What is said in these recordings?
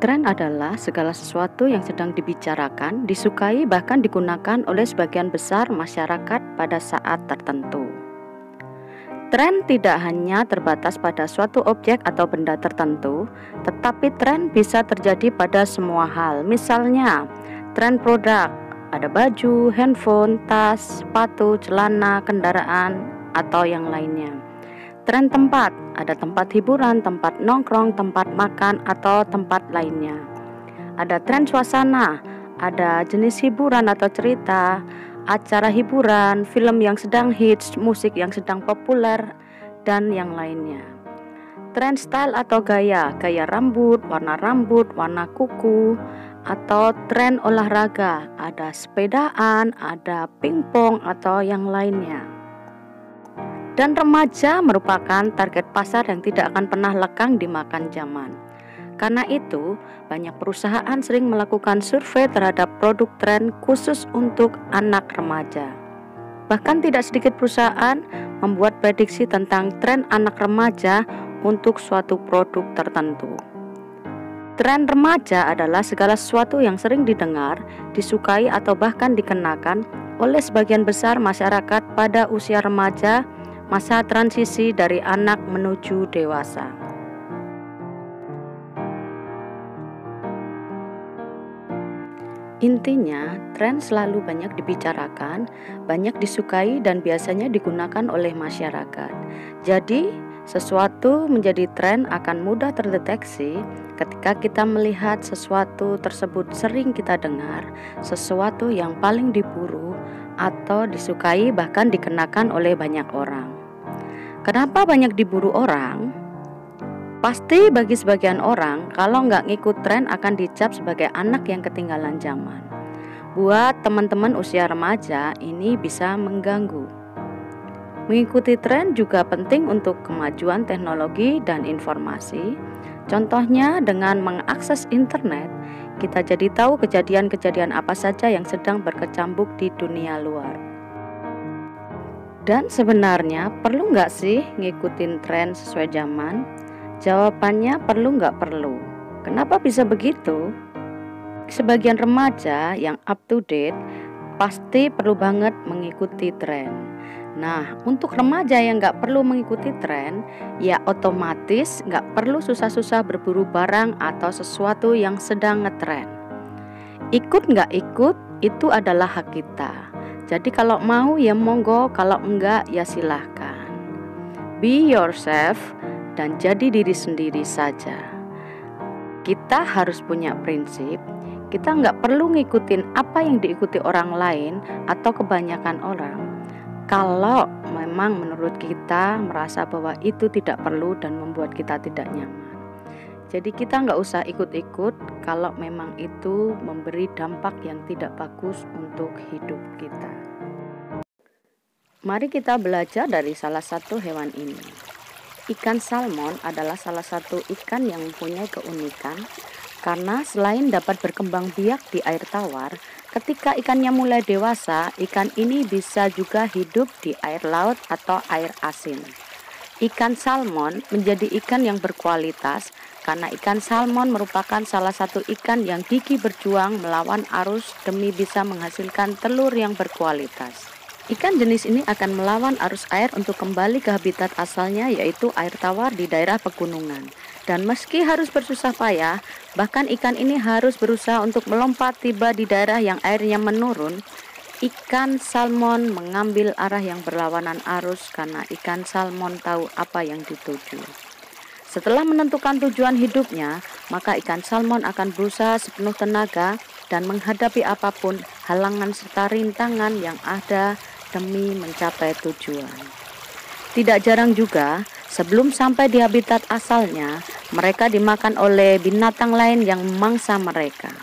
Tren adalah segala sesuatu yang sedang dibicarakan, disukai, bahkan digunakan oleh sebagian besar masyarakat pada saat tertentu. Tren tidak hanya terbatas pada suatu objek atau benda tertentu, tetapi tren bisa terjadi pada semua hal. Misalnya, tren produk, ada baju, handphone, tas, sepatu, celana, kendaraan, atau yang lainnya. Tren tempat, ada tempat hiburan, tempat nongkrong, tempat makan, atau tempat lainnya. Ada tren suasana, ada jenis hiburan atau cerita, acara hiburan, film yang sedang hits, musik yang sedang populer, dan yang lainnya. Tren style atau gaya rambut, warna kuku, atau tren olahraga, ada sepedaan, ada pingpong, atau yang lainnya. Dan remaja merupakan target pasar yang tidak akan pernah lekang dimakan zaman. Karena itu, banyak perusahaan sering melakukan survei terhadap produk tren khusus untuk anak remaja. Bahkan tidak sedikit perusahaan membuat prediksi tentang tren anak remaja untuk suatu produk tertentu. Tren remaja adalah segala sesuatu yang sering didengar, disukai, atau bahkan dikenakan oleh sebagian besar masyarakat pada usia remaja, masa transisi dari anak menuju dewasa. Intinya, tren selalu banyak dibicarakan, banyak disukai, dan biasanya digunakan oleh masyarakat. Jadi, sesuatu menjadi tren akan mudah terdeteksi ketika kita melihat sesuatu tersebut sering kita dengar, sesuatu yang paling diburu atau disukai bahkan dikenakan oleh banyak orang. Kenapa banyak diburu orang? Pasti bagi sebagian orang, kalau nggak ngikut tren akan dicap sebagai anak yang ketinggalan zaman. Buat teman-teman usia remaja, ini bisa mengganggu. Mengikuti tren juga penting untuk kemajuan teknologi dan informasi. Contohnya dengan mengakses internet, kita jadi tahu kejadian-kejadian apa saja yang sedang berkecambuk di dunia luar. Dan sebenarnya perlu nggak sih ngikutin tren sesuai zaman? Jawabannya perlu nggak perlu. Kenapa bisa begitu? Sebagian remaja yang up to date pasti perlu banget mengikuti tren. Nah, untuk remaja yang nggak perlu mengikuti tren, ya otomatis nggak perlu susah-susah berburu barang atau sesuatu yang sedang ngetren. Ikut nggak ikut, itu adalah hak kita. Jadi kalau mau ya monggo, kalau enggak ya silahkan. Be yourself dan jadi diri sendiri saja. Kita harus punya prinsip, kita nggak perlu ngikutin apa yang diikuti orang lain atau kebanyakan orang. Kalau memang menurut kita merasa bahwa itu tidak perlu dan membuat kita tidak nyaman. Jadi kita nggak usah ikut-ikut kalau memang itu memberi dampak yang tidak bagus untuk hidup kita. Mari kita belajar dari salah satu hewan ini. Ikan salmon adalah salah satu ikan yang mempunyai keunikan karena selain dapat berkembang biak di air tawar, ketika ikannya mulai dewasa, ikan ini bisa juga hidup di air laut atau air asin. Ikan salmon menjadi ikan yang berkualitas karena ikan salmon merupakan salah satu ikan yang gigih berjuang melawan arus demi bisa menghasilkan telur yang berkualitas. Ikan jenis ini akan melawan arus air untuk kembali ke habitat asalnya, yaitu air tawar di daerah pegunungan. Dan meski harus bersusah payah, bahkan ikan ini harus berusaha untuk melompat tiba di daerah yang airnya menurun, ikan salmon mengambil arah yang berlawanan arus karena ikan salmon tahu apa yang dituju. Setelah menentukan tujuan hidupnya, maka ikan salmon akan berusaha sepenuh tenaga dan menghadapi apapun halangan serta rintangan yang ada demi mencapai tujuan. Tidak jarang juga, sebelum sampai di habitat asalnya, mereka dimakan oleh binatang lain yang memangsa mereka.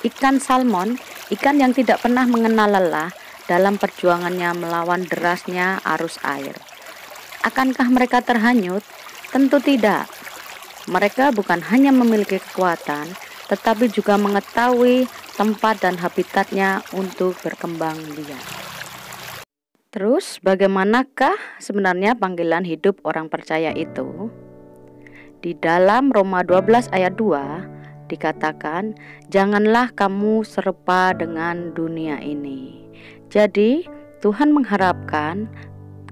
Ikan salmon, ikan yang tidak pernah mengenal lelah dalam perjuangannya melawan derasnya arus air. Akankah mereka terhanyut? Tentu tidak. Mereka bukan hanya memiliki kekuatan, tetapi juga mengetahui tempat dan habitatnya untuk berkembang biak. Terus bagaimanakah sebenarnya panggilan hidup orang percaya itu? Di dalam Roma 12 ayat 2, dikatakan, "Janganlah kamu serupa dengan dunia ini." Jadi, Tuhan mengharapkan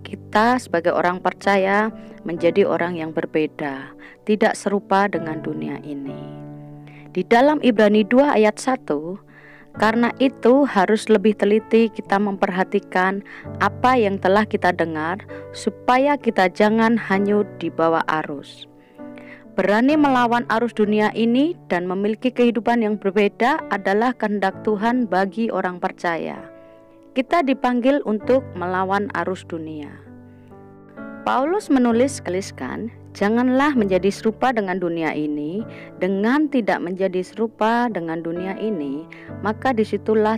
kita sebagai orang percaya menjadi orang yang berbeda, tidak serupa dengan dunia ini. Di dalam Ibrani 2 ayat 1, karena itu harus lebih teliti kita memperhatikan apa yang telah kita dengar, supaya kita jangan hanyut di bawah arus. Berani melawan arus dunia ini dan memiliki kehidupan yang berbeda adalah kehendak Tuhan bagi orang percaya. Kita dipanggil untuk melawan arus dunia. Paulus menuliskan, "Janganlah menjadi serupa dengan dunia ini. Dengan tidak menjadi serupa dengan dunia ini, maka disitulah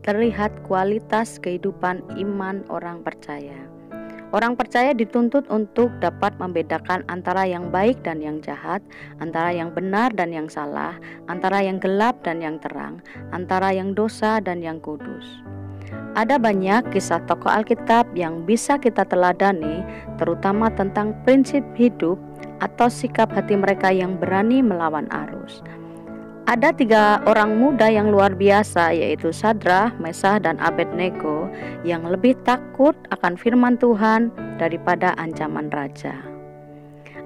terlihat kualitas kehidupan iman orang percaya." Orang percaya dituntut untuk dapat membedakan antara yang baik dan yang jahat, antara yang benar dan yang salah, antara yang gelap dan yang terang, antara yang dosa dan yang kudus. Ada banyak kisah tokoh Alkitab yang bisa kita teladani, terutama tentang prinsip hidup atau sikap hati mereka yang berani melawan arus. Ada 3 orang muda yang luar biasa, yaitu Sadrah, Mesah, dan Abednego, yang lebih takut akan firman Tuhan daripada ancaman raja.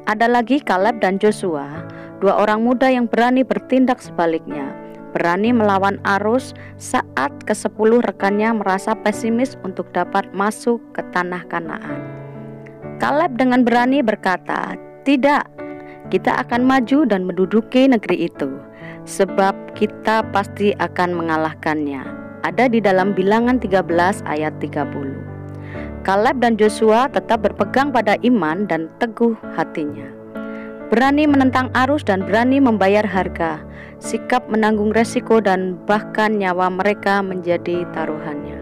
Ada lagi Kaleb dan Joshua, 2 orang muda yang berani bertindak sebaliknya, berani melawan arus saat ke-10 rekannya merasa pesimis untuk dapat masuk ke tanah Kanaan. Kaleb dengan berani berkata, "Tidak, kita akan maju dan menduduki negeri itu, sebab kita pasti akan mengalahkannya." Ada di dalam Bilangan 13 ayat 30. Kaleb dan Joshua tetap berpegang pada iman dan teguh hatinya. Berani menentang arus dan berani membayar harga, sikap menanggung resiko dan bahkan nyawa mereka menjadi taruhannya.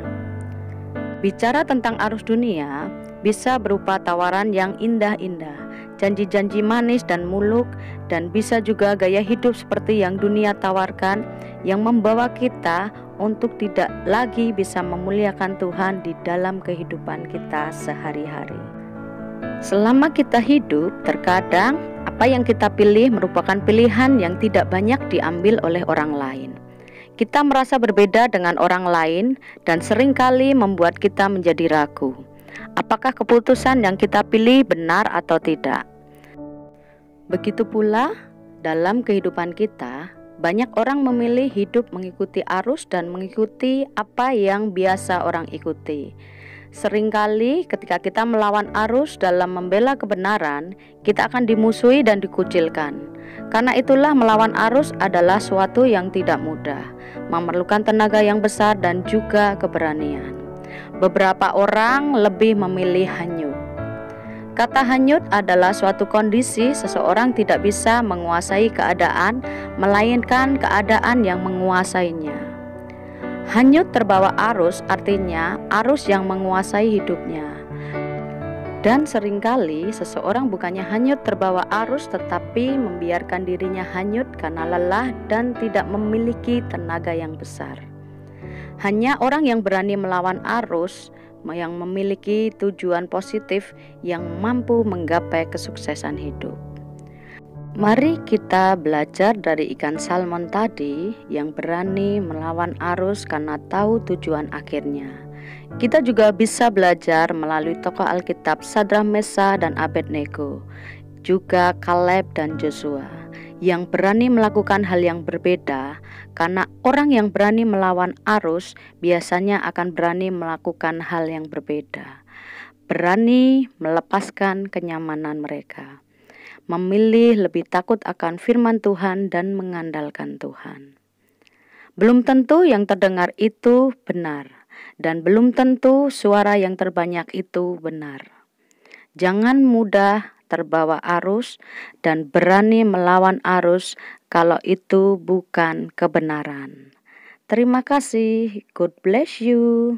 Bicara tentang arus dunia, bisa berupa tawaran yang indah-indah, janji-janji manis dan muluk, dan bisa juga gaya hidup seperti yang dunia tawarkan, yang membawa kita untuk tidak lagi bisa memuliakan Tuhan di dalam kehidupan kita sehari-hari. Selama kita hidup, terkadang apa yang kita pilih merupakan pilihan yang tidak banyak diambil oleh orang lain. Kita merasa berbeda dengan orang lain dan seringkali membuat kita menjadi ragu. Apakah keputusan yang kita pilih benar atau tidak? Begitu pula dalam kehidupan kita, banyak orang memilih hidup mengikuti arus dan mengikuti apa yang biasa orang ikuti. Seringkali ketika kita melawan arus dalam membela kebenaran, kita akan dimusuhi dan dikucilkan. Karena itulah melawan arus adalah suatu yang tidak mudah, memerlukan tenaga yang besar dan juga keberanian. Beberapa orang lebih memilih hanyut. Kata hanyut adalah suatu kondisi seseorang tidak bisa menguasai keadaan, melainkan keadaan yang menguasainya. Hanyut terbawa arus artinya arus yang menguasai hidupnya. Dan seringkali seseorang bukannya hanyut terbawa arus, tetapi membiarkan dirinya hanyut karena lelah dan tidak memiliki tenaga yang besar. Hanya orang yang berani melawan arus, yang memiliki tujuan positif, yang mampu menggapai kesuksesan hidup. Mari kita belajar dari ikan salmon tadi yang berani melawan arus karena tahu tujuan akhirnya. Kita juga bisa belajar melalui tokoh Alkitab Sadrah, Mesah, dan Abednego, juga Kaleb dan Joshua, yang berani melakukan hal yang berbeda, karena orang yang berani melawan arus biasanya akan berani melakukan hal yang berbeda, berani melepaskan kenyamanan mereka, memilih lebih takut akan firman Tuhan dan mengandalkan Tuhan. Belum tentu yang terdengar itu benar, dan belum tentu suara yang terbanyak itu benar. Jangan mudah terbawa arus dan berani melawan arus kalau itu bukan kebenaran. Terima kasih. God bless you.